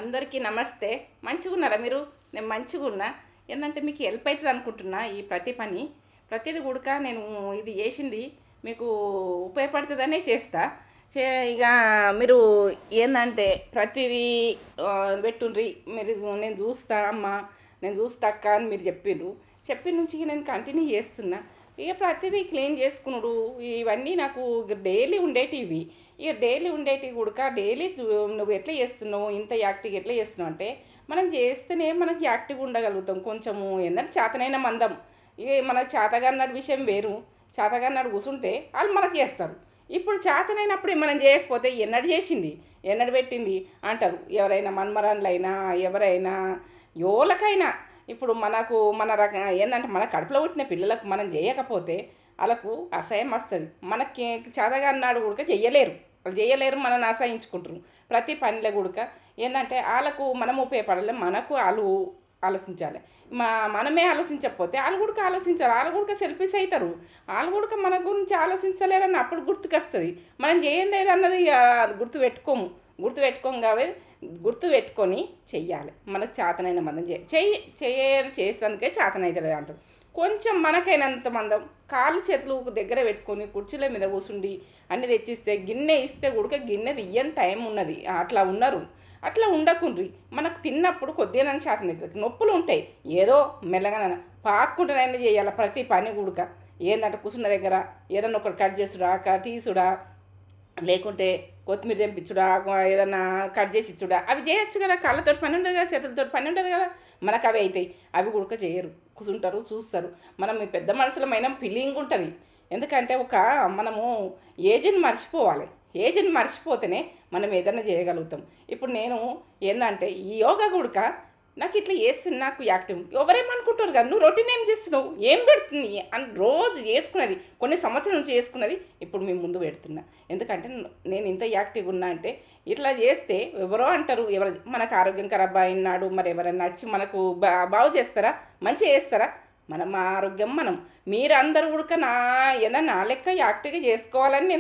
అందరికీ నమస్తే. మంచిగున్నారా మీరు? నేను మంచిగున్నా. ఏందంటే మీకు హెల్ప్ అయితది అనుకుంటున్నా ఈ ప్రతి పని. ప్రతిది కూడక నేను ఇది చేసింది మీకు ఉపయోగపడుతుందనే చేస్తా. చే ఇక మీరు ఏందంటే ప్రతిదీ పెట్టుండ్రి మీరు నేను చూస్తా అమ్మ, నేను చూస్తా అక్క అని మీరు చెప్పిండ్రు. చెప్పిన నుంచి ఇక నేను కంటిన్యూ చేస్తున్నా. ఇక ప్రతిదీ క్లీన్ చేసుకునుడు ఇవన్నీ నాకు డైలీ ఉండేటివి. ఇక డైలీ ఉండేటివి కూడక డైలీ నువ్వు ఎట్లా చేస్తున్నావు, ఇంత యాక్టివ్గా ఎట్లా చేస్తున్నావు అంటే మనం చేస్తేనే మనకి యాక్టివ్గా ఉండగలుగుతాం. కొంచెము ఏంటంటే చేతనైన మందం. ఇక మనకు చేతగాన్నాడు విషయం వేరు. చేతగాన్నాడు కూర్చుంటే వాళ్ళు మనకు చేస్తారు. ఇప్పుడు చేతనైనప్పుడు మనం చేయకపోతే ఎన్నడు చేసింది, ఎన్నడు పెట్టింది అంటారు. ఎవరైనా మన్మరాన్లైనా ఎవరైనా యోలకైనా. ఇప్పుడు మనకు మన ఏంటంటే మన కడుపులో పుట్టిన పిల్లలకు మనం చేయకపోతే వాళ్ళకు అసహ్యం వస్తుంది. మనకి చేతగా అన్నాడు కూడా చెయ్యలేరు, వాళ్ళు చేయలేరు, మనల్ని అసహించుకుంటారు. ప్రతి పనిలో కూడా ఏంటంటే వాళ్ళకు మనం ఉపయోగపడాలి, మనకు వాళ్ళు ఆలోచించాలి. మనమే ఆలోచించకపోతే వాళ్ళు కూడా ఆలోచించాలి. వాళ్ళు కూడా సెల్ఫీస్ అవుతారు. వాళ్ళు కూడా మన గురించి ఆలోచించలేరని అప్పుడు గుర్తుకొస్తుంది. మనం చేయండి అన్నది గుర్తుపెట్టుకోము కాబట్టి గుర్తు పెట్టుకొని చెయ్యాలి. మనకు చేతనైన మందం చేసేందుకే చేతనవుతుంది అంటారు. కొంచెం మనకైనంత మందం కాళ్ళు చేతులు దగ్గర పెట్టుకొని కుర్చీల మీద కూర్చుండి అన్ని తెచ్చిస్తే గిన్నె ఇస్తే కూడా గిన్నె ఇయ్యని టైం ఉన్నది. అట్లా ఉన్నారు. అట్లా ఉండకుండ్రి. మనకు తిన్నప్పుడు కొద్దిగా చేతనవుతుంది. నొప్పులు ఉంటాయి, ఏదో మెల్లగా పాక్కుంటూనే చేయాలి ప్రతి పని కూడక. ఏంటంటే కూర్చున్న దగ్గర ఏదన్నా ఒకటి కట్ చేసుడా తీసుడా, లేకుంటే కొత్తిమీర తెంపించుడా, ఏదన్నా కట్ చేసి ఇచ్చుడా, అవి చేయొచ్చు కదా. కాళ్ళతో పని ఉండదు కదా, చేతులతో పని ఉండదు కదా. మనకు అవి అవుతాయి. అవి కూడా చేయరు, కూర్చుంటారు, చూస్తారు. మనం ఈ పెద్ద మనుషులమైన ఫీలింగ్ ఉంటుంది. ఎందుకంటే మనము ఏజ్ని మర్చిపోవాలి. ఏజ్ని మర్చిపోతేనే మనం ఏదైనా చేయగలుగుతాం. ఇప్పుడు నేను ఏంటంటే ఈ యోగా కూడా నాకు ఇట్లా చేస్తుంది, నాకు యాక్టివ్. ఎవరేమనుకుంటారు కదా, నువ్వు రొటీన్ ఏం చేస్తున్నావు, ఏం పెడుతుంది అని రోజు చేసుకున్నది, కొన్ని సంవత్సరాల నుంచి చేసుకున్నది ఇప్పుడు మేము ముందు పెడుతున్నా. ఎందుకంటే నేను ఇంత యాక్టివ్గా ఉన్నా అంటే ఇట్లా చేస్తే ఎవరో అంటారు, మనకు ఆరోగ్యం ఖరాబ్ అయినాడు, మరి ఎవరైనా వచ్చి మనకు బాగు చేస్తారా, మంచిగా చేస్తారా? మన ఆరోగ్యం మీరందరూ కూడా ఏదన్నా నా లెక్క యాక్టివ్గా చేసుకోవాలని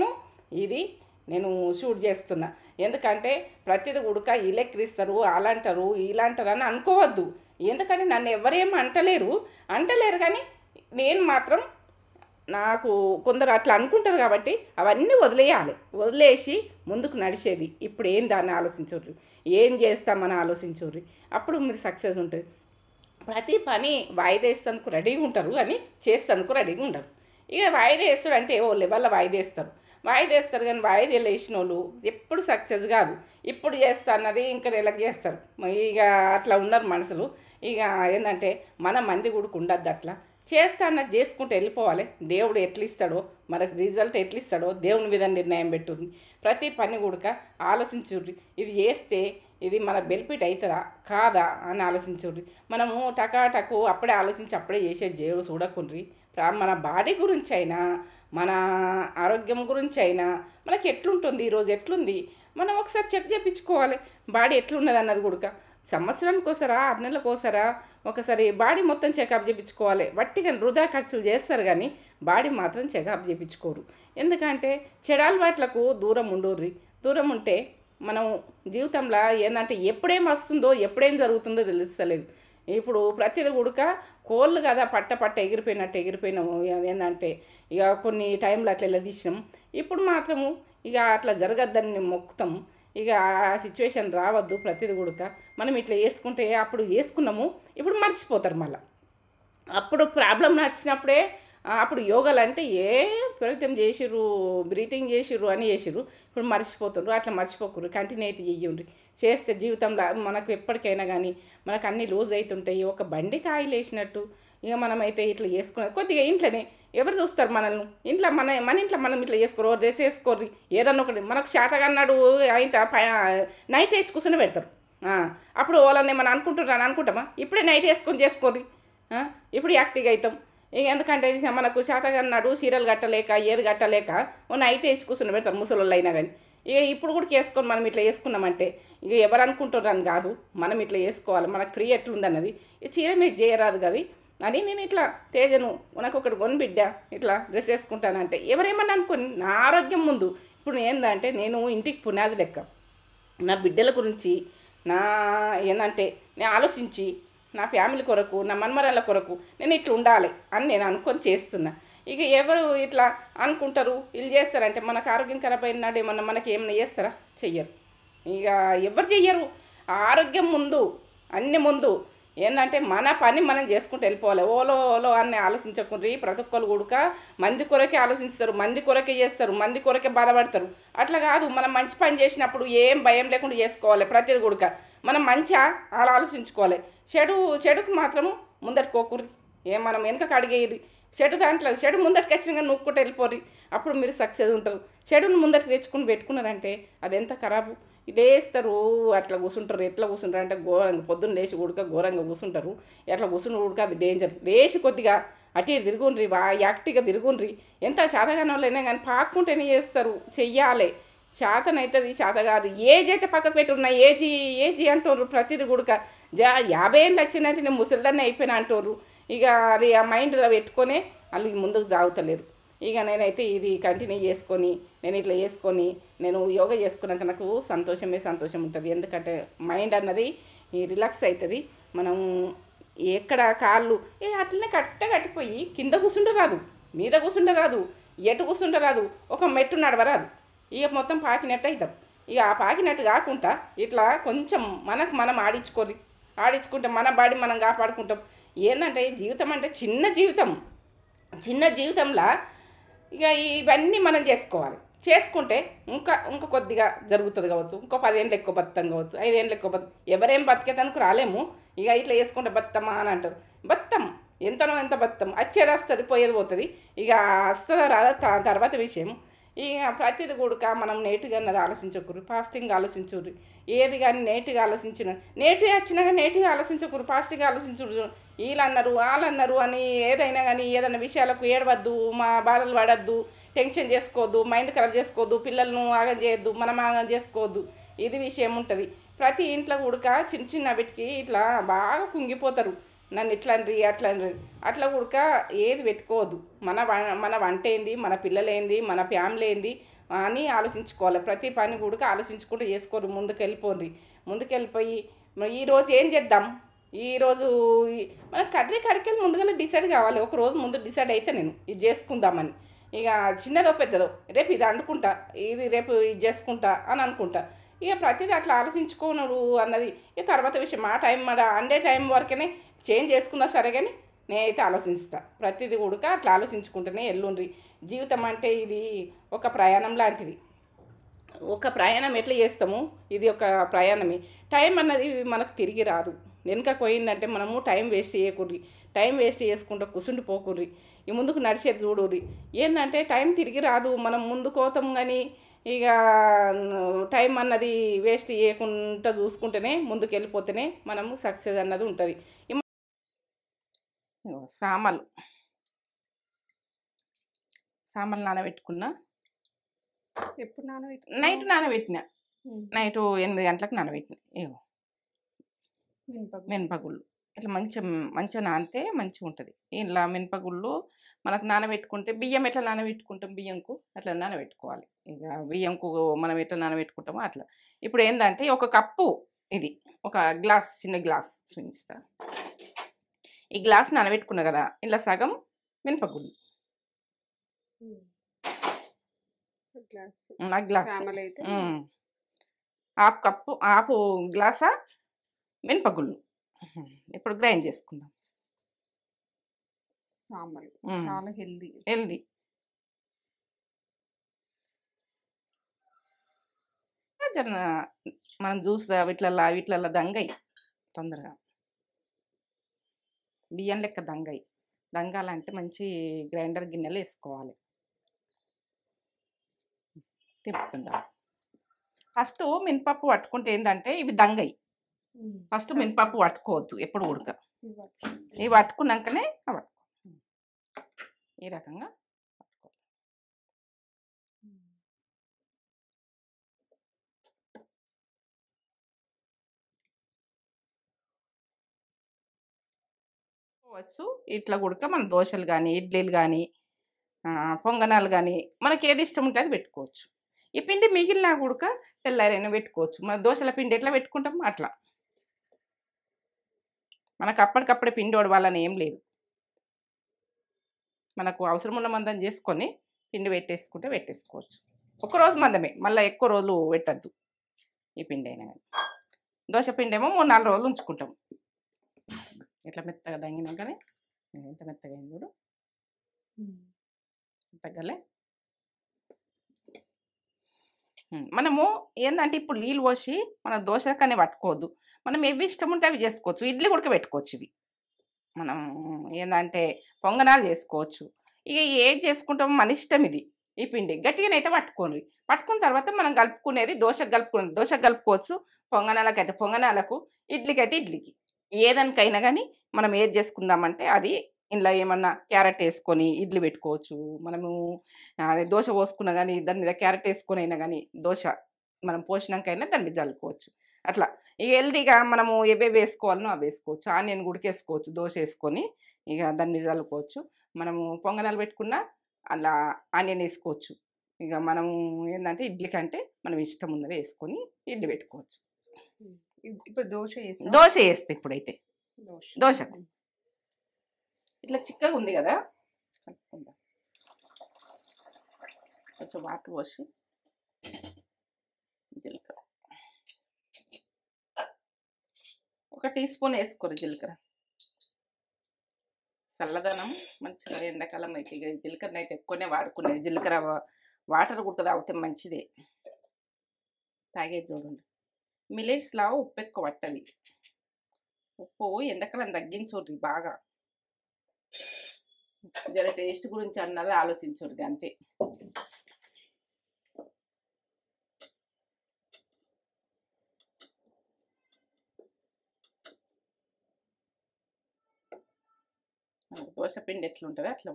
నేను షూట్ చేస్తున్నా. ఎందుకంటే ప్రతిది ఉడక వీళ్ళెక్కిరిస్తారు, అలాంటారు వీళ్ళంటారు అని అనుకోవద్దు. ఎందుకంటే నన్ను ఎవరేం అంటలేరు కానీ నేను మాత్రం నాకు కొందరు అట్లా అనుకుంటారు కాబట్టి అవన్నీ వదిలేసి ముందుకు నడిచేది. ఇప్పుడు ఏం దాన్ని ఆలోచించరు, ఏం చేస్తామని ఆలోచించరు. అప్పుడు మీరు సక్సెస్ ఉంటుంది. ప్రతి పని వాయిదా వేస్తేందుకు రెడీగా ఉంటారు కానీ చేస్తేందుకు రెడీగా ఉండరు. ఇక వాయిదా వేస్తాడంటే ఓ లెవెల్లో వాయిదా వేస్తారు కానీ వాయిదాలు వేసిన వాళ్ళు ఎప్పుడు సక్సెస్ కాదు. ఇప్పుడు చేస్తా అన్నది ఇంకా నెలకు చేస్తారు. ఇక అట్లా ఉన్నారు మనుషులు. ఇక ఏంటంటే మన మంది కూడా ఉండద్దు. అట్లా చేస్తా అన్నది చేసుకుంటూ వెళ్ళిపోవాలి. దేవుడు ఎట్లా ఇస్తాడో, మనకు రిజల్ట్ ఎట్లా ఇస్తాడో దేవుని మీద నిర్ణయం పెట్టుర్రి. ప్రతి పని కూడా ఆలోచించుర్రి. ఇది చేస్తే ఇది మన బెనిఫిట్ అవుతుందా కాదా అని ఆలోచించుర్రి. మనము టకాటకు అప్పుడే ఆలోచించి అప్పుడే చేసేది దేవుడు చూడకుండ్రి. మన బాడీ గురించి అయినా, మన ఆరోగ్యం గురించి అయినా మనకి ఎట్లుంటుంది, ఈరోజు ఎట్లుంది మనం ఒకసారి చెక్ చేయించుకోవాలి. బాడీ ఎట్లున్నది అన్నది కూడా సంవత్సరానికి ఒకసారా 6 నెలలకు ఒకసారి బాడీ మొత్తం చెకప్ చేయించుకోవాలి. వట్టిగా వృధా ఖర్చులు చేస్తారు కానీ బాడీ మాత్రం చెకప్ చేయించుకోరు. ఎందుకంటే చెడు అలవాట్లకు దూరం ఉంటే మనం జీవితంలో ఏంటంటే ఎప్పుడేం వస్తుందో ఎప్పుడేం జరుగుతుందో తెలుస్తలేదు. ఇప్పుడు ప్రతిది కూడా కోళ్ళు కదా పట్ట ఎగిరిపోయినాము. ఏంటంటే ఇక కొన్ని టైంలో అట్లా తీసినాం. ఇప్పుడు మాత్రము ఇక అట్లా జరగద్దని మొక్కుతాం. ఇక ఆ సిచ్యువేషన్ రావద్దు. ప్రతిది కూడా మనం ఇట్లా చేసుకుంటే అప్పుడు చేసుకున్నాము, ఇప్పుడు మర్చిపోతారు. మళ్ళీ అప్పుడు ప్రాబ్లం వచ్చినప్పుడే అప్పుడు యోగాలు అంటే ప్రయత్నం చేసిర్రు, బ్రీతింగ్ చేసిర్రు అని చేసిర్రు, ఇప్పుడు మర్చిపోతుర్రు. అట్లా మర్చిపోకూరు, కంటిన్యూ అయితే చెయ్యండి. చేస్తే జీవితంలో మనకు ఎప్పటికైనా కానీ మనకు అన్నీ లూజ్ అవుతుంటాయి. ఒక బండికి ఆయిల్ వేసినట్టు ఇక మనమైతే ఇట్లా చేసుకున్నది కొద్దిగా ఇంట్లోనే ఎవరు చూస్తారు మనల్ని. ఇంట్లో మన ఇంట్లో మనం ఇట్లా చేసుకోరు, డ్రెస్ వేసుకోర్రి, ఏదన్నా ఒకటి మనకు శాతగన్నాడు అయితే నైట్ వేసి కూర్చొని పెడతారు. అప్పుడు వాళ్ళని మనం అనుకుంటామా? ఇప్పుడే నైట్ వేసుకొని చేసుకోర్రి, ఇప్పుడు యాక్టివ్గా అవుతాం. ఇక ఎందుకంటే మనకు శాతగన్నాడు సీరియల్ కట్టలేక ఏది కట్టలేక ఓ నైట్ వేసి కూర్చొని పెడతారు ముసలోళ్ళు అయినా కానీ. ఇక ఇప్పుడు కూడా చేసుకొని మనం ఇట్లా చేసుకున్నామంటే ఇక ఎవరు అనుకుంటున్నారని కాదు, మనం ఇట్లా చేసుకోవాలి. మనకు ఫ్రీ ఎట్లుందన్నది ఈ చీర మీరు చేయరాదు కదా అని నేను ఇట్లా తేజను నాకు ఒకటి బిడ్డ ఇట్లా డ్రెస్ వేసుకుంటానంటే ఎవరేమన్నా అనుకోని నా ఆరోగ్యం ముందు ఇప్పుడు ఏందంటే నేను ఇంటికి పునాది లెక్క. నా బిడ్డల గురించి నా ఏంటంటే నేను ఆలోచించి నా ఫ్యామిలీ కొరకు నా మన్మరాళ్ళ కొరకు నేను ఇట్లా ఉండాలి అని నేను అనుకొని చేస్తున్నా. ఇక ఎవరు ఇట్లా అనుకుంటారు వీళ్ళు చేస్తారంటే మనకు ఆరోగ్యం ఖరాబ్ అయినాడు ఏమన్నా మనకి ఏమన్నా చేస్తారా? చెయ్యరు. ఇక ఎవరు చెయ్యరు. ఆరోగ్యం ముందు, అన్ని ముందు. ఏంటంటే మన పని మనం చేసుకుంటూ వెళ్ళిపోవాలి. ఓలో ఓలో అని ఆలోచించకుండ్రి. ప్రతి ఒక్కరు కూడక మంది కొరకే ఆలోచిస్తారు, మంది కొరకే చేస్తారు, మంది కొరకే బాధపడతారు. అట్లా కాదు, మనం మంచి పని చేసినప్పుడు ఏం భయం లేకుండా చేసుకోవాలి. ప్రతిది కూడక మనం మంచిగా అలా ఆలోచించుకోవాలి. చెడుకు మాత్రము ముందరికి పోకుర్రి. మనం వెనకకు అడిగేది చెడు ముందరికి వచ్చినాక నూక్కుంటూ వెళ్ళిపోరి. అప్పుడు మీరు సక్సెస్ ఉంటారు. చెడుని ముందరికి తెచ్చుకుని పెట్టుకున్నారంటే అది ఎంత ఖరాబు. ఇదేస్తారు అట్లా కూర్చుంటారు. ఎట్లా కూర్చుంటారు అంటే ఘోరంగా పొద్దున్న లేచి ఉడక ఘోరంగా కూర్చుంటారు. ఎట్లా కూర్చుని ఉడక అది డేంజర్. లేచి కొద్దిగా అటు ఇటు తిరుగుండ్రి, యాక్టివ్గా తిరుగుండ్రి. ఎంత చేతగాని వాళ్ళైనా కానీ పాక్కుంటేనే చేస్తారు. చెయ్యాలి. చేతనైతుంది, చేత కాదు. ఏజ్ అయితే పక్కకు పెట్టి ఉన్న ఏజీ అంటారు. ప్రతిది కూడక 50 ఏళ్ళు వచ్చినట్టు నేను ముసలిదాన్ని అయిపోయినా అంటారు. ఇక అది ఆ మైండ్లో పెట్టుకొని వాళ్ళు ముందుకు సాగుతలేరు. ఇక నేనైతే ఇది కంటిన్యూ చేసుకొని నేను ఇట్లా చేసుకొని నేను యోగా చేసుకున్నాక నాకు సంతోషం ఉంటుంది. ఎందుకంటే మైండ్ అన్నది రిలాక్స్ అవుతుంది. మనం ఎక్కడ కాళ్ళు అట్లనే కట్టిపోయి కింద కూర్చుంటే రాదు, మీద కూర్చుంటే రాదు, ఎటు కూర్చుంటే రాదు, ఒక మెట్టు నడవరాదు. ఇక మొత్తం పాకినట్టు అవుతాం. ఇక ఆ పాకినట్టు కాకుండా ఇట్లా కొంచెం మనం ఆడించుకుంటే మన బాడీ మనం కాపాడుకుంటాం. ఏంటంటే జీవితం అంటే చిన్న జీవితంలో ఇక ఇవన్నీ మనం చేసుకుంటే ఇంకా కొద్దిగా జరుగుతుంది కావచ్చు. ఇంకో 10 ఏళ్ళు ఎక్కువ బతుకుతాం కావచ్చు, 5 ఏళ్ళు ఎక్కువ ఎవరేం బతికేదానికి రాలేము. ఇక ఇట్లా చేసుకుంటే బతుకమ్మా అని అంటారు. బతుకం ఎంత బతుకం వచ్చేది వస్తుంది, పోయేది పోతుంది. ఇక వస్తుందా రాదా తర్వాత విషయం. ఇక ప్రతిది కూడా మనం నేటిగా అన్నది ఆలోచించకూరు. పాజిటివ్గా ఆలోచించుర్రి. ఏది కానీ నేటిగా వచ్చినాక నేటిగా ఆలోచించకూరు. పాజిటివ్గా ఆలోచించుర్రు. వీళ్ళన్నారు వాళ్ళన్నారు అని ఏదైనా కానీ ఏదైనా విషయాలకు ఏడవద్దు, మా బాధలు పడద్దు, టెన్షన్ చేసుకోవద్దు, మైండ్ ఖరాబ్ చేసుకోవద్దు, పిల్లలను ఆగం చేయొద్దు, మనం ఆగం చేసుకోవద్దు. ఇది విషయం ఉంటుంది. ప్రతి ఇంట్లో కూడా చిన్న వీటికి ఇట్లా బాగా కుంగిపోతారు. నన్ను ఇట్లా అండ్రి అట్లా కూడక ఏది పెట్టుకోవద్దు. మన వంట ఏంది, మన పిల్లలేంది, మన ఫ్యామిలీ ఏంది అని ఆలోచించుకోవాలి. ప్రతి పని కూడా ఆలోచించుకుంటూ చేసుకోరు. ముందుకెళ్ళిపోయి ఈరోజు ఏం చేద్దాం, ఈరోజు మనం కడికెళ్ళి ముందుగా డిసైడ్ కావాలి. ఒక రోజు ముందు డిసైడ్ అయితే నేను ఇది చేసుకుందామని. ఇక చిన్నదో పెద్దదో రేపు ఇది అనుకుంటా, ఇది రేపు ఇది చేసుకుంటా అని అనుకుంటా. ఇక ప్రతిదీ అట్లా ఆలోచించుకోనుడు అన్నది ఇక తర్వాత విషయం. ఆ టైం అండే టైం వరకనే చేంజ్ చేసుకున్నా సరే కానీ నేనైతే ఆలోచిస్తా. ప్రతిదీ కూడా అట్లా ఆలోచించుకుంటూనే ఎల్లుండ్రి. జీవితం అంటే ఇది ఒక ప్రయాణం లాంటిది. ఒక ప్రయాణం ఎట్లా చేస్తాము, ఇది ఒక ప్రయాణమే. టైం అన్నది మనకు తిరిగి రాదు. వెనుక పోయిందంటే మనము టైం వేస్ట్ చేయకూడదు. టైం వేస్ట్ చేసుకుంటూ కూర్చుండిపోకూర్రి. ఈ ముందుకు నడిచేది చూడుర్రి. ఏంటంటే టైం తిరిగి రాదు. మనం ముందుకు పోతాం కానీ ఇక టైం అన్నది వేస్ట్ చేయకుండా చూసుకుంటేనే ముందుకు వెళ్ళిపోతేనే మనము సక్సెస్ అన్నది ఉంటుంది. సామలు నానబెట్టుకున్నా. ఎప్పుడు నైట్ నానబెట్టిన. నైట్ 8 గంటలకు నానబెట్టిన. ఏమో మినపగుళ్ళు ఇట్లా మంచిగా నానితే మంచిగా ఉంటుంది. ఇలా మినపగుళ్ళు మనకు నానబెట్టుకుంటే బియ్యం ఎట్లా నానబెట్టుకుంటాం, బియ్యంకు అట్లా నానబెట్టుకోవాలి. ఇక బియ్యంకు మనం ఎట్లా నానబెట్టుకుంటామో అట్లా. ఇప్పుడు ఏంటంటే ఒక కప్పు, ఇది ఒక గ్లాస్, చిన్న గ్లాస్ చూపిస్తా. ఈ గ్లాస్ నానబెట్టుకున్నా కదా, ఇలా సగం మినపగుళ్ళు, హాఫ్ గ్లాసా మినపగుళ్ళు. ఇప్పుడు గ్రైండ్ చేసుకుందాం. సాంబార్ చాలా హెల్దీ. మనం జ్యూస్ వీటిలల్లో దంగయి తొందరగా, బియ్యం లెక్క దంగాలంటే మంచి గ్రైండర్ గిన్నెలు వేసుకోవాలి. తిప్పుకుందాం. ఫస్ట్ మినపప్పు పట్టుకుంటే ఏంటంటే ఇవి దంగయి. ఫస్ట్ మినపప్పు పట్టుకోవద్దు ఎప్పుడు ఉడక. ఇవి పట్టుకున్నాకనే ఈ రకంగా పట్టుకోవచ్చు. ఇట్లా ఉడక మన దోశలు కానీ, ఇడ్లీలు కానీ, పొంగనాలు కానీ మనకి ఏది ఇష్టం ఉంటే అది పెట్టుకోవచ్చు. ఈ పిండి మిగిలినా కూడా తెల్లారైనా పెట్టుకోవచ్చు. మన దోశల పిండి ఎట్లా పెట్టుకుంటాం అట్లా. మనకు అప్పటికప్పుడే పిండి ఒడవాలని ఏం లేదు. మనకు అవసరం ఉన్న మందం చేసుకొని పిండి పెట్టేసుకుంటే పెట్టేసుకోవచ్చు. ఒకరోజు మందమే, మళ్ళీ ఎక్కువ రోజులు పెట్టద్దు ఈ పిండి అయినా కానీ. దోశ పిండి ఏమో 3-4 రోజులు ఉంచుకుంటాం. ఇట్లా మెత్తగా దంగినాకనే ఎంత మెత్తగా అయింది చూడు, మెత్తగలే. మనము ఏంటంటే ఇప్పుడు నీళ్ళు పోసి మన దోశకనే పట్టుకోవద్దు. మనం ఏవి ఇష్టం ఉంటే అవి చేసుకోవచ్చు. ఇడ్లీ కూడా పెట్టుకోవచ్చు. ఇవి మనం ఏంటంటే పొంగనాలు చేసుకోవచ్చు. ఇక ఏది చేసుకుంటామో మన ఇష్టం. ఇది ఈ పిండి గట్టిగానైతే పట్టుకోండి. పట్టుకున్న తర్వాత మనం కలుపుకునేది దోశకు కలుపుకోవచ్చు. పొంగనాలకైతే పొంగనాలకు, ఇడ్లీకైతే ఇడ్లీకి, ఏదానికైనా కానీ మనం ఏది చేసుకుందామంటే అది. ఇందులో ఏమన్నా క్యారెట్ వేసుకొని ఇడ్లీ పెట్టుకోవచ్చు. మనము అదే దోశ పోసుకున్నా కానీ దాని మీద క్యారెట్ వేసుకొని అయినా కానీ దోశ మనం పోసినాకైనా దాన్ని మీద చల్లుకోవచ్చు. అట్లా ఇక హెల్తీగా మనము ఏవేవి వేసుకోవాలనో అవి వేసుకోవచ్చు. ఆనియన్ గుడికేసుకోవచ్చు దోశ వేసుకొని, ఇక దాని మీద చల్లుకోవచ్చు. మనము పొంగనాలు పెట్టుకున్నా అలా ఆనియన్ వేసుకోవచ్చు. ఇక మనము ఏంటంటే ఇడ్లీ కంటే మనం ఇష్టం ఉన్నది వేసుకొని ఇడ్లీ పెట్టుకోవచ్చు. ఇప్పుడు దోశ వేస్తే ఇప్పుడైతే దోశకు ఇట్లా చిక్కగా ఉంది కదా, కలుపుకుందాం. కొంచెం వాటర్ పోసి జీలకర్ర 1 టీ స్పూన్ వేసుకోరు. జీలకర్ర చల్లదనం మంచిగా ఎండాకాలం అయితే ఇక జీలకర్ర అయితే ఎక్కువనే వాడుకునేది. జీలకర్ర వాటర్ కూడా తాగితే మంచిదే, తాగేది చూడండి. మిల్లెట్స్లో ఉప్పు ఎక్కువ పట్టది. ఉప్పు ఎండాకాలం తగ్గించండి బాగా. జర టేస్ట్ గురించి అన్నది ఆలోచించండి అంతే. దోశ పిండి ఎట్లుంటుంది అట్లా.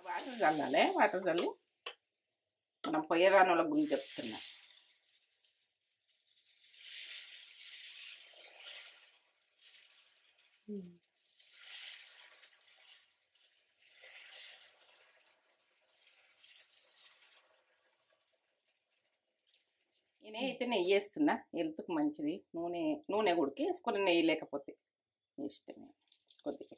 వాటర్ చల్లాలి. వాటర్ చల్లి మనం పొయ్యరానుల గురించి చెప్తున్నా. నేనైతే నెయ్యి వేస్తున్నా, హెల్త్కి మంచిది. నూనె గుడికి వేసుకొని, నెయ్యి లేకపోతే ఇష్టమే కొద్దిగా.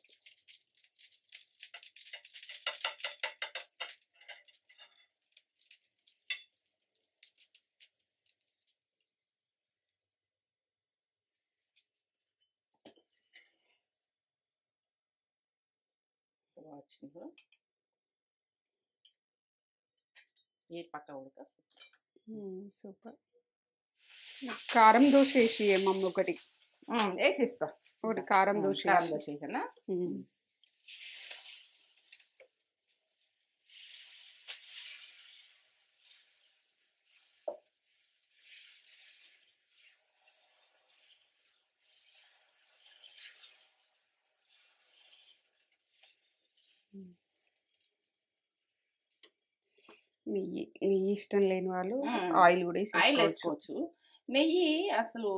వచ్చింది ఈ పక్క ఉడక. సూపర్. కారం దోశ వేసి ఏమమ్మ ఒకటి వేసిస్తా. ఒకటి కారం దోశ వేసేనా. నెయ్యి ఇష్టం లేని వాళ్ళు ఆయిల్ కూడా వేసుకోవచ్చు. నెయ్యి అసలు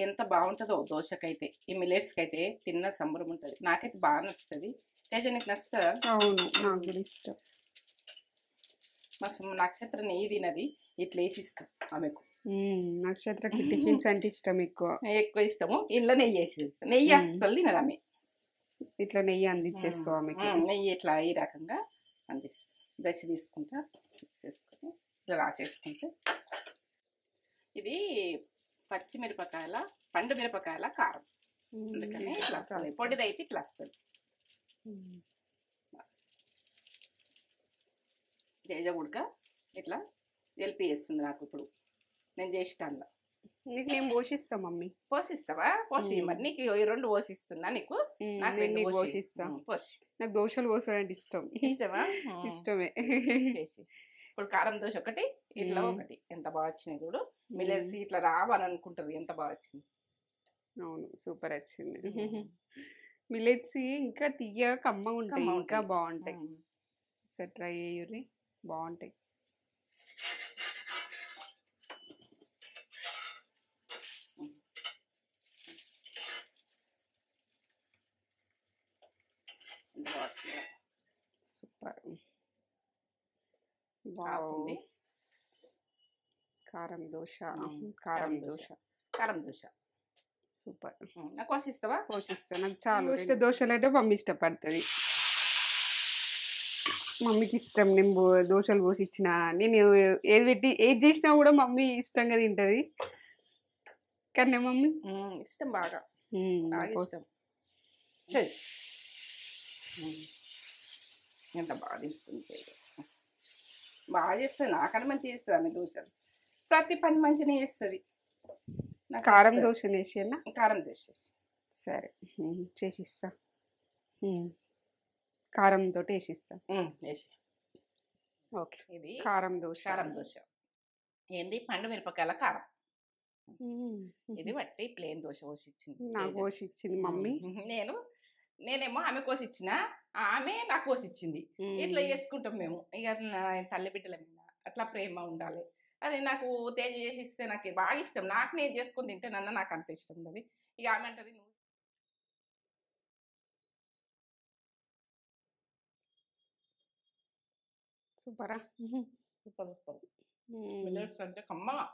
ఎంత బాగుంటుందో దోశకైతే, ఈ మిల్లెట్స్కి అయితే తిన్న సంబరం ఉంటుంది. నాకైతే బాగా నచ్చుతుంది. తేజ నీకు నచ్చుతుందా? అవును, నాకు కూడా ఇష్టం. నక్షత్ర నెయ్యి తినది, ఇట్లా వేసిస్తా ఆమెకు. నక్షత్రకి టిఫిన్స్ అంటే ఇష్టం, ఎక్కువ ఇష్టము. ఇళ్ళ నెయ్యి వేసిస్తా. నెయ్యి అస్సలు తినదు ఆమె. ఇట్లా నెయ్యి అందించేస్తావు ఆమెకి. నెయ్యి ఇట్లా ఈ రకంగా అందిస్తా. బ్రష్ తీసుకుంటా, వేసుకొని ఇట్లా రాసేసుకుంటే. ఇది పచ్చిమిరపకాయల, పండు మిరపకాయల కారం, అందుకని ఇట్లా వస్తుంది. పొడిదైతే ఇట్లా వస్తుంది. తేజ ఉడక ఇట్లా ఎల్పి వేస్తుంది నాకు. ఇప్పుడు నేను చేసేటల్లా నీకు నేను పోషిస్తా మమ్మీ. పోషిస్తావా? పోసి మరి నీకు ఈ 2 పోషిస్తున్నా నీకు. నాకు పోషిస్తా. నాకు దోశలు పోసడం అంటే ఇష్టం. ఇష్టమా? ఇష్టమే. ఇప్పుడు కారం దోశ ఒకటి, ఇట్లా ఒకటి. ఎంత బాగా వచ్చినాయి చూడు. మిల్లెట్స్ ఇట్లా రావాలని అనుకుంటారు, ఎంత బాగా వచ్చింది. అవును, సూపర్ వచ్చింది. మిల్లెట్స్ ఇంకా తీయ కమ్మగా ఉంటాయి, ఇంకా బాగుంటాయి. ఒకసారి ట్రై చేయుర్రి, బాగుంటాయి. సూపర్. కాగుతుంది. కారం దోశ. కారం దోశ. కారం దోశ సూపర్. నాకు కోసిస్తావా? పోషిస్తాను. నాకు చాలా ఇష్ట దోశలు అంటే మమ్మీ ఇష్టపడుతుంది. మమ్మీకి ఇష్టం. నేను దోశలు పోసిచ్చిన, నేను ఏది పెట్టి ఏది చేసినా కూడా మమ్మీ ఇష్టంగా తింటది. కానీ మమ్మీ ఇష్టం బాగా ఇష్టం. ఎంత బాగా తింటుంది, బాగా చేస్తుంది. నాకన్నా మంచిగా చేస్తుంది ఆమె దోశలు. ప్రతి పని మంచిగా చేస్తుంది. కారం దోశ వేసేనా? కారం దోశ. సరే చేసిస్తా. కారంతో వేసిస్తా. ఓకే. ఇది కారం దోశ. కారం దోశ ఏంది? పండు మిరపకాయల కారం. ఇది వట్టి ప్లేన్ దోశ కోసిచ్చింది. నాకు కోసిచ్చింది మమ్మీ. నేనేమో ఆమె కోసిచ్చిన, ఆమె నాకు కోసిచ్చింది. ఇట్లా చేసుకుంటాం మేము. ఇక తల్లి బిడ్డల మీద అట్లా ప్రేమ ఉండాలి. అది నాకు తేజ చేసి ఇస్తే నాకు బాగా ఇష్టం. నాకు నేను చేసుకుని తింటేనన్నా నాకు అంత ఇష్టం ఉన్నది. ఇక ఆమె అంటది నువ్వు సూపరా. Super super. మిల్లెట్స్ అంటే కమ్మగా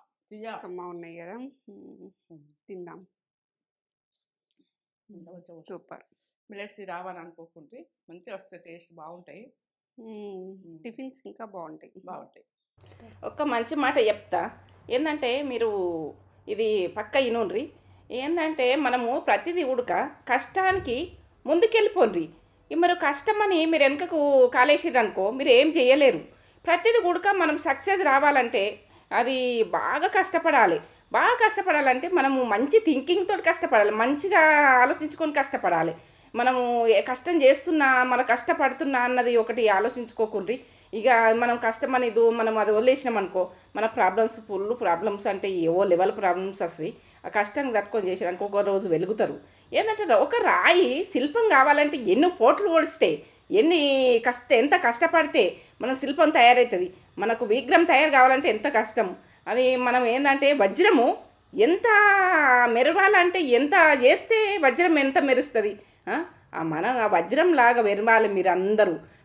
కమ్మ ఉన్నాయి కదా, తిందాం. సూపర్. మిల్లెట్స్ రావాలని అనుకోకుంటే మంచిగా వస్తాయి, టేస్ట్ బాగుంటాయి. టిఫిన్స్ ఇంకా బాగుంటాయి. ఒక్క మంచి మాట చెప్తా. ఏంటంటే మీరు ఇది పక్క ఇనుండ్రి. ఏంటంటే మనము ప్రతిదీ ఉడక కష్టానికి ముందుకెళ్ళిపోండి. మరి కష్టమని మీరు వెనుకకు కాలేసిర్రు అనుకో, మీరు ఏం చేయలేరు. ప్రతిదీ ఉడక మనం సక్సెస్ రావాలంటే అది బాగా కష్టపడాలి. బాగా కష్టపడాలంటే మనము మంచి థింకింగ్ తోటి కష్టపడాలి, మంచిగా ఆలోచించుకొని కష్టపడాలి. మనము కష్టం చేస్తున్నా, మన కష్టపడుతున్నా అన్నది ఒకటి ఆలోచించుకోకుండ్రి. ఇక మనం కష్టమని మనం అది వదిలేసినాం అనుకో, మన ఫుల్ ప్రాబ్లమ్స్ అంటే ఏవో లెవెల్ ప్రాబ్లమ్స్ వస్తాయి. ఆ కష్టాన్ని తట్టుకొని చేసేదానికి ఒక రోజు వెలుగుతారు. ఏంటంటే ఒక రాయి శిల్పం కావాలంటే ఎన్ని పోట్లు ఓడిస్తే, ఎంత కష్టపడితే మన శిల్పం తయారవుతుంది. మనకు విగ్రహం తయారు కావాలంటే ఎంత కష్టం. అది మనం ఏంటంటే వజ్రము ఎంత మెరవాలంటే ఎంత చేస్తే వజ్రం ఎంత మెరుస్తుంది. మనం ఆ వజ్రం లాగా మెరవాలి.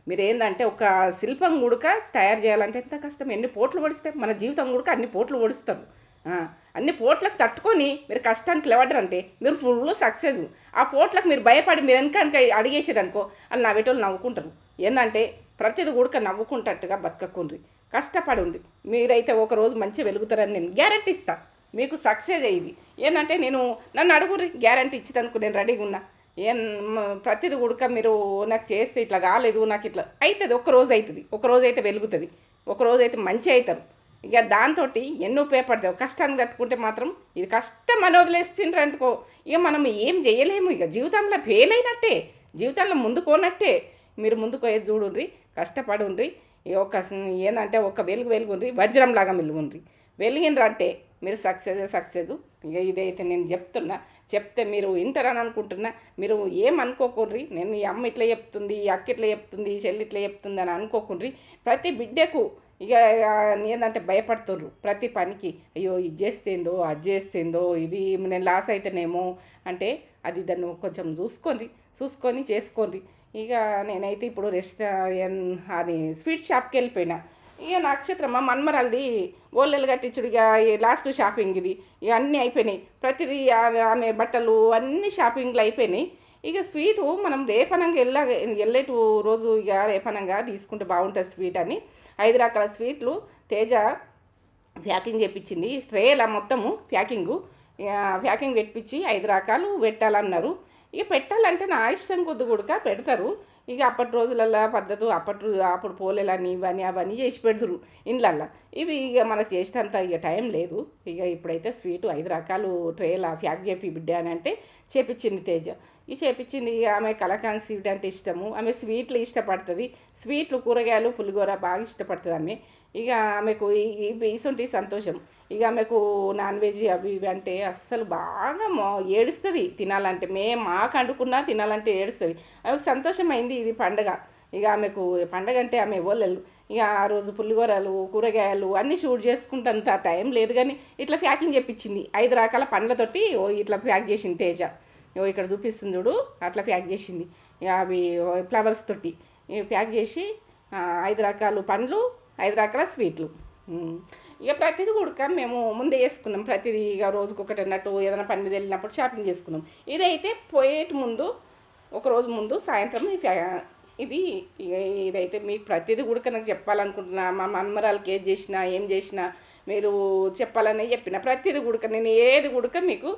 మీరు ఏంటంటే ఒక శిల్పం గుడక తయారు చేయాలంటే ఎంత కష్టం, ఎన్ని పోట్లు ఓడిస్తే మన జీవితం గుడక అన్ని పోట్లు ఓడిస్తారు. అన్ని పోట్లకు తట్టుకొని మీరు కష్టానికి నిలబడ్డారంటే మీరు ఫుల్ సక్సెస్. ఆ పోట్లకు మీరు భయపడి మీరు వెనక అడిగేసారనుకో, అని నవ్వేటోళ్ళు నవ్వుకుంటారు. ఏంటంటే ప్రతిది గుడక నవ్వుకుంటట్టుగా బతకకుండ్రి, కష్టపడి ఉండి మీరైతే ఒకరోజు మంచిగా వెలుగుతారని నేను గ్యారంటీ ఇస్తాను. మీకు సక్సెస్ అయ్యింది. ఏంటంటే నన్ను అడుగురి, గ్యారంటీ ఇచ్చేదనుకో నేను రెడీగా ఉన్నా. ప్రతిది ఉడక మీరు నాకు చేస్తే ఇట్లా కాలేదు, నాకు ఇట్లా అవుతుంది. ఒకరోజు అవుతుంది, ఒకరోజు అయితే వెలుగుతుంది, ఒకరోజు అయితే మంచి అవుతారు. ఇక దాంతో ఎన్నో ఉపయోగపడతాయి. కష్టాన్ని తట్టుకుంటే మాత్రం ఇది కష్టం అని వదిలేస్తుండ్రు అనుకో, ఇక మనం ఏం చేయలేము. ఇక జీవితంలో ఫెయిల్ అయినట్టే, జీవితంలో ముందుకోనట్టే. మీరు ముందుకు పోయేది చూడుండ్రి, కష్టపడి ఉండ్రి. ఏంటంటే ఒక వెలుగుండ్రి, వజ్రంలాగా వెలిగిండ్రు అంటే మీరు సక్సెస్. ఇక ఇదైతే నేను చెప్తే మీరు వింటారని అనుకుంటున్నా. మీరు ఏమనుకోకుండ్రి, నేను ఈ అమ్మ ఇట్లా చెప్తుంది, ఈ అక్క ఇట్లా చెప్తుంది, ఈ చెల్లి ఇట్లా చెప్తుంది అని అనుకోకుండ్రి. ప్రతి బిడ్డకు ఇక ఏంటంటే భయపడుతుండ్రు ప్రతి పనికి. అయ్యో ఇది చేస్తేందో అది చేస్తేందో, ఇది నేను లాస్ అయితేనేమో అంటే అది దాన్ని కొంచెం చూసుకొని చేసుకోండి. ఇక నేనైతే ఇప్పుడు అది స్వీట్ షాప్కి వెళ్ళిపోయినా. ఇక నక్షత్రమ్మ మన్మరాలది ఓళ్ళలు కట్టించుడు, ఇక లాస్ట్ షాపింగ్ ఇది. ఇక అన్నీ అయిపోయినాయి, ప్రతిదీ ఆమె బట్టలు అన్నీ షాపింగ్లు అయిపోయినాయి. ఇక స్వీటు మనం రేపనంగా వెళ్ళేటు రోజు ఇక రేపనంగా తీసుకుంటే బాగుంటుంది స్వీట్ అని 5 రకాల స్వీట్లు తేజ ప్యాకింగ్ చేయించింది. ట్రేలా మొత్తము ప్యాకింగ్ పెట్టించి 5 రకాలు పెట్టాలన్నారు. ఇక పెట్టాలంటే నా ఇష్టం కొద్ది కూడా పెడతారు. ఇక అప్పటి రోజులల్లో పద్ధతి అప్పుడు పోలేలని ఇవన్నీ అవన్నీ చేసి పెడతారు ఇండ్లల్లో. ఇవి ఇక మనకు చేసేంత ఇక టైం లేదు. ఇక ఇప్పుడైతే స్వీటు 5 రకాలు ట్రేలా ప్యాక్ చేపి బిడ్డ అని అంటే చేపించింది తేజ. చేపించింది. ఆమె కలాకాండ్ స్వీట్ అంటే ఇష్టము, ఆమె స్వీట్లు ఇష్టపడుతుంది. స్వీట్లు, కూరగాయలు, పులిగూర బాగా ఇష్టపడుతుంది ఆమె. ఇక ఆమెకు ఇసుంటి సంతోషం. ఇక ఆమెకు నాన్ వెజ్ అవి ఇవి అంటే అస్సలు బాగా ఏడుస్తుంది తినాలంటే. మాకు అండుకున్నా తినాలంటే ఏడుస్తుంది. ఆమెకు సంతోషమైంది ఇది పండగ. ఇక ఆమెకు పండగ అంటే ఆమె ఓళ్ళలు ఇక ఆ రోజు పులిహోరలు కూరగాయలు అన్నీ షూట్ చేసుకుంటంత టైం లేదు, కానీ ఇట్లా ప్యాకింగ్ చెప్పించింది 5 రకాల పండ్లతోటి ఇట్లా ప్యాక్ చేసింది తేజ. ఇక్కడ చూపిస్తుంది చూడు, అట్లా ప్యాక్ చేసింది. అవి ఫ్లవర్స్ తోటి ప్యాక్ చేసి 5 రకాల పండ్లు 5 రకాల స్వీట్లు. ఇక ప్రతిదీ కూడా మేము ముందే వేసుకున్నాం. ప్రతిదీ ఇక రోజుకి ఒకటి అన్నట్టు ఏదైనా పని మీద వెళ్ళినప్పుడు షాపింగ్ చేసుకున్నాం. ఇదైతే పోయేటి ముందు ఒక రోజు ముందు సాయంత్రం ఇదైతే మీకు ప్రతిదీ కూడా నాకు చెప్పాలనుకుంటున్నా. మా మన్మరాలకి ఏది చేసినా ఏం చేసినా మీరు చెప్పాలని చెప్పిన ప్రతిదీ కూడా నేను ఏది కూడా మీకు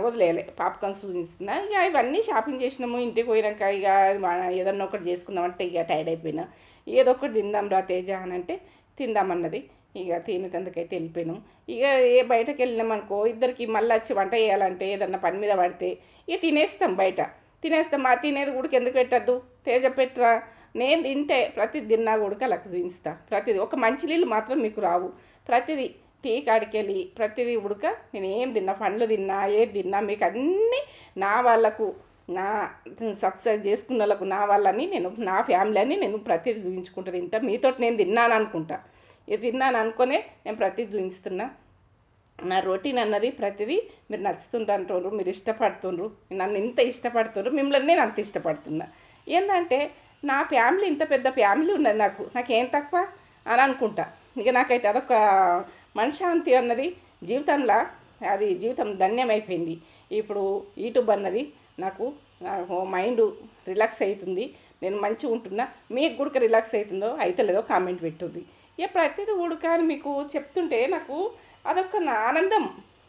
వదిలేయాలి. పాప్కార్న్స్ చూపిస్తున్నా. ఇక ఇవన్నీ షాపింగ్ చేసినాము. ఇంటికి పోయినాక ఇక ఏదన్నా ఒకటి చేసుకుందామంటే ఇక టైర్డ్ అయిపోయినా. ఏదో ఒకటి తిందాం రా తేజ అని అంటే తిందామన్నది. ఇక తినేటందుకైతే వెళ్ళిపోయినాం. ఇక బయటకు వెళ్ళినామనుకో ఇద్దరికి మళ్ళీ వచ్చి వంట చేయాలంటే ఏదన్నా పని మీద పడితే ఇక తినేస్తాం. తినేస్తాం. తినేది కూడా ఎందుకు పెట్టద్దు, తేజ పెట్టరా. నేను తింటే ప్రతిది తిన్నా కూడా అలా చూపిస్తా. ప్రతిదీ ఒక మంచి నీళ్ళు మాత్రం మీకు రావు. ప్రతిదీ టీ కాడికి వెళ్ళి ప్రతిదీ ఉడక నేను ఏం తిన్నా, పండ్లు తిన్నా, ఏది తిన్నా మీకు అన్నీ నా వాళ్ళకు, నా సబ్స్క్రైబ్ చేసుకున్న వాళ్ళకు, నా వాళ్ళని నేను, నా ఫ్యామిలీ అని నేను ప్రతిదీ చూపించుకుంటూ తింటా. మీతో నేను తిన్నాను అనుకుంటా. ఇది తిన్నాను అనుకునే నేను ప్రతిదీ చూపిస్తున్నా. నా రొటీన్ అన్నది ప్రతిదీ మీరు నచ్చుతుంటారు, మీరు ఇష్టపడుతుండ్రు, నన్ను ఇంత ఇష్టపడుతుండ్రు, మిమ్మల్ని నేను అంత ఇష్టపడుతున్నా. ఏంటంటే నా ఫ్యామిలీ ఇంత పెద్ద ఫ్యామిలీ ఉన్నది, నాకేం తక్కువ అని అనుకుంటా. ఇక నాకైతే అదొక మనశ్శాంతి అన్నది జీవితంలో, అది జీవితం ధన్యమైపోయింది. ఇప్పుడు యూట్యూబ్ అన్నది నాకు మైండ్ రిలాక్స్ అవుతుంది. నేను మంచిగా ఉంటున్నా. మీకు కూడా రిలాక్స్ అవుతుందో అవుతలేదో కామెంట్ పెట్టుంది. ఇక ప్రతిదీ ఉడక అని మీకు చెప్తుంటే నాకు అదొక ఆనందం.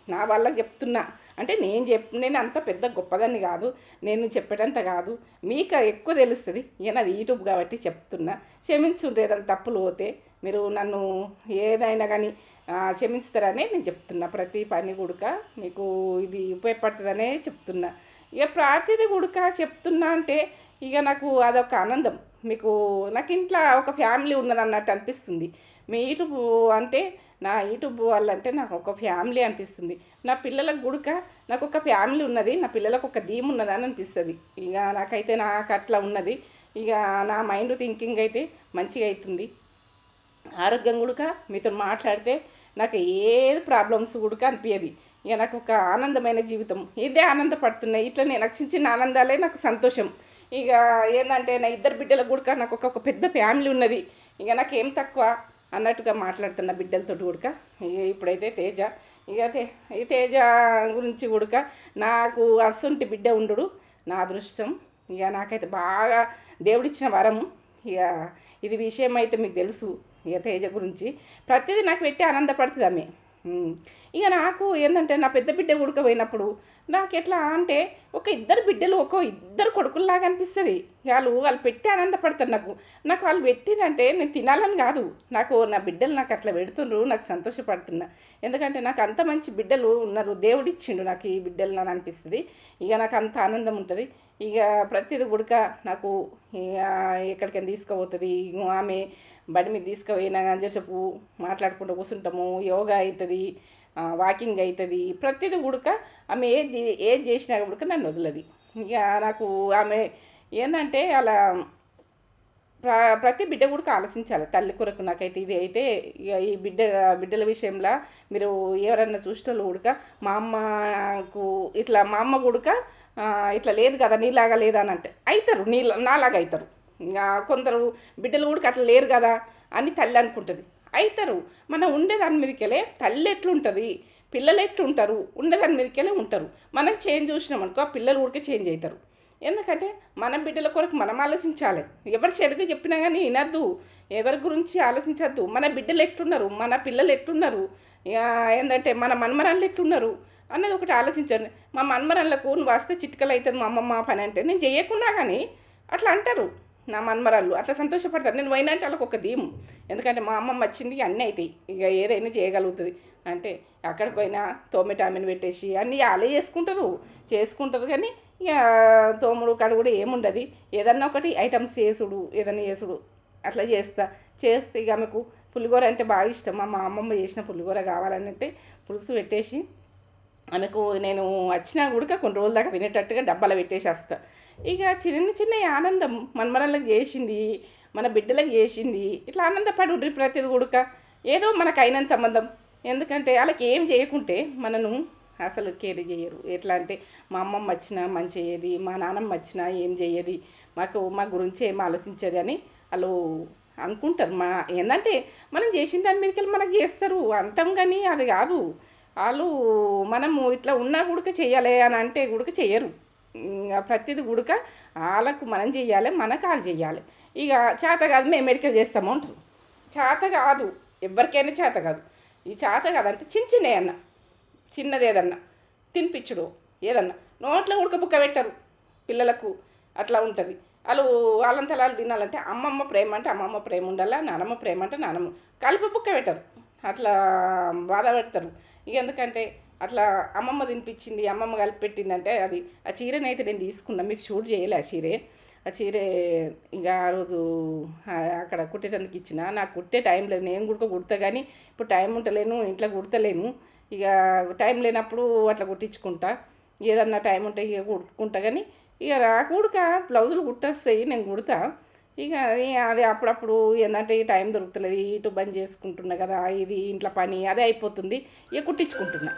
నా వాళ్ళకి చెప్తున్నా అంటే నేను అంత పెద్ద గొప్పదాన్ని కాదు, నేను చెప్పేటంత కాదు, మీకు ఎక్కువ తెలుస్తుంది. ఇక నాది యూట్యూబ్ కాబట్టి చెప్తున్నా. క్షమించుండ్రు ఏదైనా తప్పులు పోతే, మీరు నన్ను ఏదైనా కానీ క్షమిస్తారనే నేను చెప్తున్నా. ప్రతి పని కూడా మీకు ఇది ఉపయోగపడుతుందనే చెప్తున్నా. ఇక ప్రతిదీ కూడా చెప్తున్నా అంటే ఇక నాకు అదొక ఆనందం. నాకు ఇంట్లో ఒక ఫ్యామిలీ ఉన్నదన్నట్టు అనిపిస్తుంది. మీ యూట్యూబ్ అంటే, నా యూట్యూబ్ వాళ్ళంటే నాకు ఒక ఫ్యామిలీ అనిపిస్తుంది. నా పిల్లలకు కూడా నాకు ఒక ఫ్యామిలీ ఉన్నది, నా పిల్లలకు ఒక ధీమ్ ఉన్నదని అనిపిస్తుంది. ఇక నాకు అట్లా ఉన్నది. ఇక నా మైండ్ థింకింగ్ అయితే మంచిగా అవుతుంది. ఆరోగ్యం కూడా మీతో మాట్లాడితే నాకు ఏది ప్రాబ్లమ్స్ కూడా అనిపించదు. ఇక నాకు ఒక ఆనందమైన జీవితం, ఇదే ఆనందపడుతున్నాయి. ఇట్లనే నాకు చిన్న చిన్న ఆనందాలే నాకు సంతోషం. ఇక ఏంటంటే నా 2 బిడ్డలకు కూడా నాకు ఒక పెద్ద ఫ్యామిలీ ఉన్నది. ఇక నాకేం తక్కువ అన్నట్టుగా మాట్లాడుతున్న బిడ్డలతో కూడా. ఇప్పుడైతే తేజ, ఈ తేజ గురించి కూడా నాకు అసొంటి బిడ్డ ఉండు నా అదృష్టం. ఇక నాకైతే బాగా దేవుడిచ్చిన వరం. ఇక ఇది విషయం అయితే మీకు తెలుసు. ఇక తేజ గురించి ప్రతిదీ నాకు పెట్టి ఆనందపడుతుంది ఆమె. ఇక నాకు ఏంటంటే నా పెద్ద బిడ్డ పోయినప్పుడు నాకు ఎట్లా అంటే ఒక 2 బిడ్డలు, 2 కొడుకుల్లాగా అనిపిస్తుంది. వాళ్ళు పెట్టి ఆనందపడతారు. నాకు వాళ్ళు పెట్టినంటే నేను తినాలని కాదు, నా బిడ్డలు నాకు అట్లా పెడుతుండ్రు, నాకు సంతోషపడుతున్నా. ఎందుకంటే నాకు అంత మంచి బిడ్డలు ఉన్నారు, దేవుడిచ్చిండు నాకు ఈ బిడ్డలు అని అనిపిస్తుంది. ఇక నాకు అంత ఆనందం ఉంటుంది. ఇక ప్రతిదీ కూడా నాకు ఎక్కడికైనా తీసుకుపోతుంది. ఆమె బడి మీద తీసుకుపోయినా కానీ చెప్పు మాట్లాడుకుంటూ కూర్చుంటాము. యోగా అవుతుంది, వాకింగ్ అవుతుంది. ప్రతిదీ కూడా ఆమె ఏది చేసినా కూడా నన్ను వదలది. ఇక నాకు ఆమె ఏంటంటే అలా ప్రతి బిడ్డ కూడా ఆలోచించాలి తల్లి కొరకు. నాకైతే ఇది అయితే ఇక ఈ బిడ్డల విషయంలో మీరు ఎవరన్నా చూసేటోళ్ళు కూడా మా అమ్మకు ఇట్లా, మా అమ్మ కూడా ఇట్లా లేదు కదా నీలాగా లేదా అని అంటే అవుతారు, నాలాగా అవుతారు. ఇంకా కొందరు బిడ్డలు కూడా అట్లా లేరు కదా అని తల్లి అనుకుంటుంది. అవుతారు. మనం ఉండేదాని మీదకెళ్ళే తల్లి ఎట్లుంటుంది, పిల్లలు ఎట్లుంటారు, ఉండేదాని మీదకెళ్ళే ఉంటారు. మనం చేంజ్ చూసినామనుకో ఆ పిల్లలు ఊరికే చేంజ్ అవుతారు. ఎందుకంటే మన బిడ్డల కొరకు మనం ఆలోచించాలి. ఎవరు చెడుగా చెప్పినా కానీ వినద్దు, ఎవరి గురించి ఆలోచించద్దు. మన బిడ్డలు ఎట్లున్నారు, మన పిల్లలు ఎట్లున్నారు, ఏంటంటే మన మన్మరాళ్ళు ఎట్లున్నారు అనేది ఒకటి ఆలోచించండి. మా మన్మరాళ్ళకు నువ్వు వస్తే చిటికలు అవుతుంది మా అమ్మమ్మ పని అంటే నేను చేయకున్నా కానీ అట్లా అంటారు నా మన్మరాళ్ళు. అట్లా సంతోషపడతారు. నేను పోయినా అంటే వాళ్ళకి ఒక ధీము. ఎందుకంటే మా అమ్మమ్మ వచ్చింది అన్నీ అవుతాయి, ఇక ఏదైనా చేయగలుగుతుంది అంటే అక్కడికి పోయినా తోమెటామెను పెట్టేసి అన్నీ వాళ్ళే చేసుకుంటారు. కానీ ఇక తోముడు కడుగుడు ఏముండదు. ఏదన్నా ఒకటి ఐటమ్స్ ఏదన్నా చేసుడు అట్లా చేస్తే ఇక ఆమెకు పులిహోర అంటే బాగా ఇష్టం. మా అమ్మమ్మ చేసిన పులిహోర కావాలంటే పులుసు పెట్టేసి ఆమెకు నేను వచ్చినా కూడా కొన్ని రోజుల దాకా వినేటట్టుగా డబ్బాలో పెట్టేసి వస్తా. ఇక చిన్న చిన్న ఆనందం మన్మరాళ్ళకి చేసింది మన బిడ్డలకు చేసింది ఇట్లా ఆనందపడి ఉండ్రి ప్రతిది కూడక ఏదో మనకు అయినంత సంబంధం. ఎందుకంటే వాళ్ళకి ఏం చేయకుంటే మనను అసలు కేర్ చేయరు. ఎట్లా అంటే మా అమ్మమ్మ వచ్చినా మంచి అయ్యేది, మా నాన్నమ్మ వచ్చినా ఏం చేయది, మా గురించి ఏం ఆలోచించేది అని వాళ్ళు అనుకుంటారు. ఏంటంటే మనం చేసిన దాని మీదకి వెళ్ళి మనకు చేస్తారు అంటాం, కానీ అది కాదు. వాళ్ళు మనము ఇట్లా ఉన్నా గుడక చెయ్యాలి అని అంటే గుడక చెయ్యరు. ఇంకా ప్రతిది గుడక వాళ్ళకు మనం చెయ్యాలి, మనకు వాళ్ళు చెయ్యాలి. ఇక చేత కాదు మేము మెడికల్ చేస్తాము అంటారు. చేత కాదు, ఎవరికైనా చేత కాదు. ఈ చేత కాదంటే చిన్నవి అన్న, చిన్నది ఏదన్నా తినిపించుడు, ఏదన్నా నోట్లో ఉడకబుక్క పెట్టరు పిల్లలకు. అట్లా ఉంటుంది. వాళ్ళంతా తినాలంటే అమ్మమ్మ ప్రేమ అంటే అమ్మమ్మ ప్రేమ ఉండాలా, నానమ్మ ప్రేమ అంటే నానమ్మ, కలిపి బుక్క పెట్టరు. అట్లా బాధ పెడతారు. ఇక ఎందుకంటే అట్లా అమ్మమ్మ తినిపించింది, అమ్మమ్మ కలిపి పెట్టిందంటే అది. ఆ చీరనైతే నేను తీసుకున్నా, మీకు షూట్ చేయలే ఆ చీరే ఇక ఆ రోజు అక్కడ కుట్టేటందుకు ఇచ్చిన. నాకు కుట్టే టైం లేదు, నేను కూడా కుడతా, కానీ ఇప్పుడు టైం ఉంటలేను, ఇంట్లో కుడతలేను. ఇక టైం లేనప్పుడు అట్లా కుట్టించుకుంటా, ఏదన్నా టైం ఉంటే ఇక కుట్టుకుంటా. కానీ ఇక నాకు కూడా బ్లౌజులు కుట్టేస్తాయి, నేను కుడతా. ఇక అది అప్పుడప్పుడు ఏంటంటే టైం దొరుకుతలేదు, ఇటు బంద్ చేసుకుంటున్నా కదా, ఇది ఇంట్లో పని అదే అయిపోతుంది, ఇక కుట్టించుకుంటున్నా.